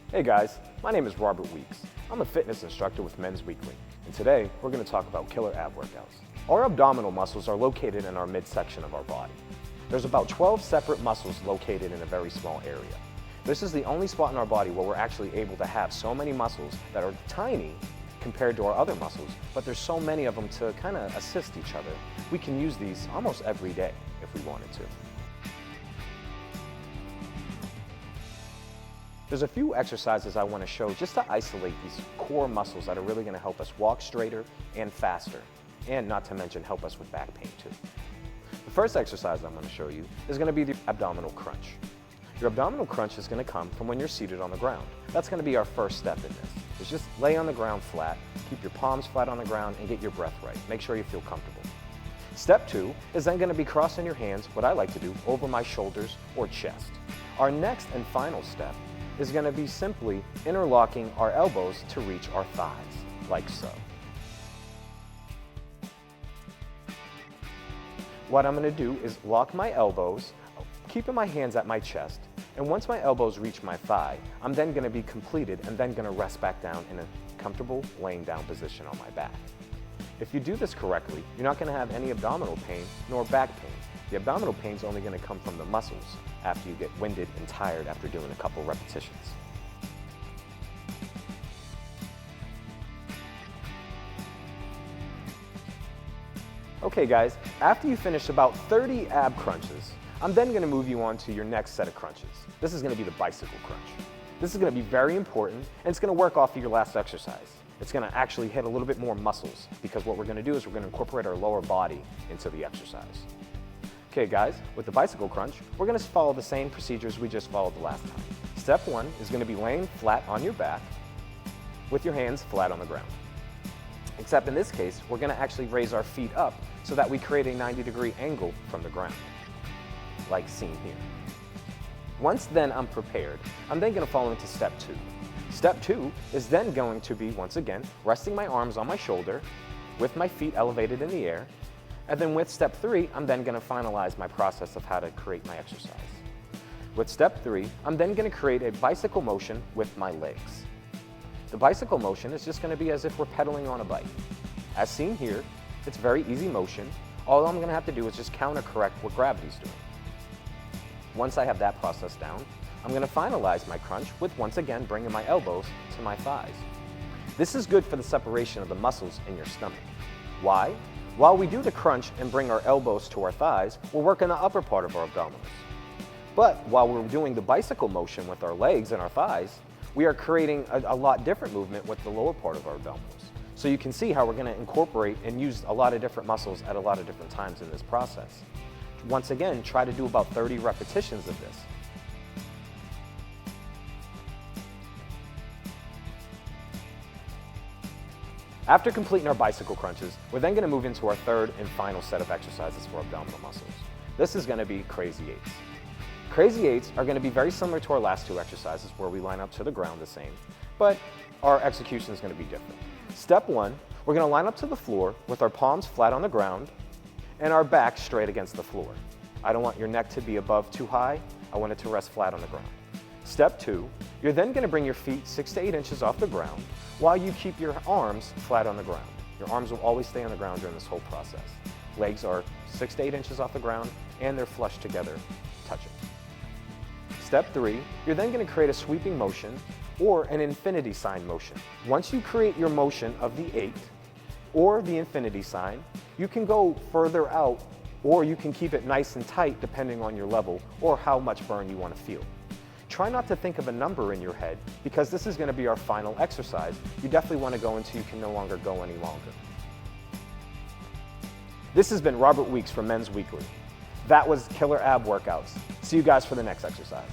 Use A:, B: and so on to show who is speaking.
A: Hey guys, my name is Robert Weeks. I'm a fitness instructor with Men's Weekly, and today we're going to talk about killer ab workouts. Our abdominal muscles are located in our midsection of our body. There's about 12 separate muscles located in a very small area. This is the only spot in our body where we're actually able to have so many muscles that are tiny compared to our other muscles, but there's so many of them to kind of assist each other. We can use these almost every day if we wanted to. There's a few exercises I want to show just to isolate these core muscles that are really going to help us walk straighter and faster, and not to mention help us with back pain too. The first exercise I'm going to show you is going to be the abdominal crunch. Your abdominal crunch is going to come from when you're seated on the ground. That's going to be our first step in this. Is just lay on the ground flat, keep your palms flat on the ground, and get your breath right. Make sure you feel comfortable. Step 2 is then going to be crossing your hands, what I like to do, over my shoulders or chest. Our next and final step is going to be simply interlocking our elbows to reach our thighs, like so. What I'm going to do is lock my elbows, keeping my hands at my chest, and once my elbows reach my thigh, I'm then going to be completed and then going to rest back down in a comfortable laying down position on my back. If you do this correctly, you're not going to have any abdominal pain nor back pain. The abdominal pain is only going to come from the muscles after you get winded and tired after doing a couple repetitions. Okay guys, after you finish about 30 ab crunches, I'm then going to move you on to your next set of crunches. This is going to be the bicycle crunch. This is going to be very important, and it's going to work off of your last exercise. It's going to actually hit a little bit more muscles, because what we're going to do is we're going to incorporate our lower body into the exercise. Okay guys, with the bicycle crunch, we're going to follow the same procedures we just followed the last time. Step 1 is going to be laying flat on your back with your hands flat on the ground. Except in this case, we're going to actually raise our feet up so that we create a 90-degree angle from the ground, like seen here. Once then I'm prepared, I'm then going to follow into step 2. Step 2 is then going to be, once again, resting my arms on my shoulder with my feet elevated in the air. And then with step 3, I'm then going to finalize my process of how to create my exercise. With step 3, I'm then going to create a bicycle motion with my legs. The bicycle motion is just going to be as if we're pedaling on a bike. As seen here, it's very easy motion. All I'm going to have to do is just counter-correct what gravity's doing. Once I have that process down, I'm going to finalize my crunch with once again bringing my elbows to my thighs. This is good for the separation of the muscles in your stomach. Why? While we do the crunch and bring our elbows to our thighs, we're working the upper part of our abdominals. But while we're doing the bicycle motion with our legs and our thighs, we are creating a lot different movement with the lower part of our abdominals. So you can see how we're going to incorporate and use a lot of different muscles at a lot of different times in this process. Once again, try to do about 30 repetitions of this. After completing our bicycle crunches, we're then going to move into our third and final set of exercises for abdominal muscles. This is going to be crazy eights. Crazy eights are going to be very similar to our last two exercises where we line up to the ground the same, but our execution is going to be different. Step 1, we're going to line up to the floor with our palms flat on the ground and our back straight against the floor. I don't want your neck to be above too high. I want it to rest flat on the ground. Step 2, you're then going to bring your feet 6 to 8 inches off the ground while you keep your arms flat on the ground. Your arms will always stay on the ground during this whole process. Legs are 6 to 8 inches off the ground and they're flush together, touching. Step 3, you're then going to create a sweeping motion or an infinity sign motion. Once you create your motion of the 8 or the infinity sign, you can go further out or you can keep it nice and tight depending on your level or how much burn you want to feel. Try not to think of a number in your head because this is going to be our final exercise. You definitely want to go until you can no longer go any longer. This has been Robert Weeks from Men's Weekly. That was Killer Ab Workouts. See you guys for the next exercise.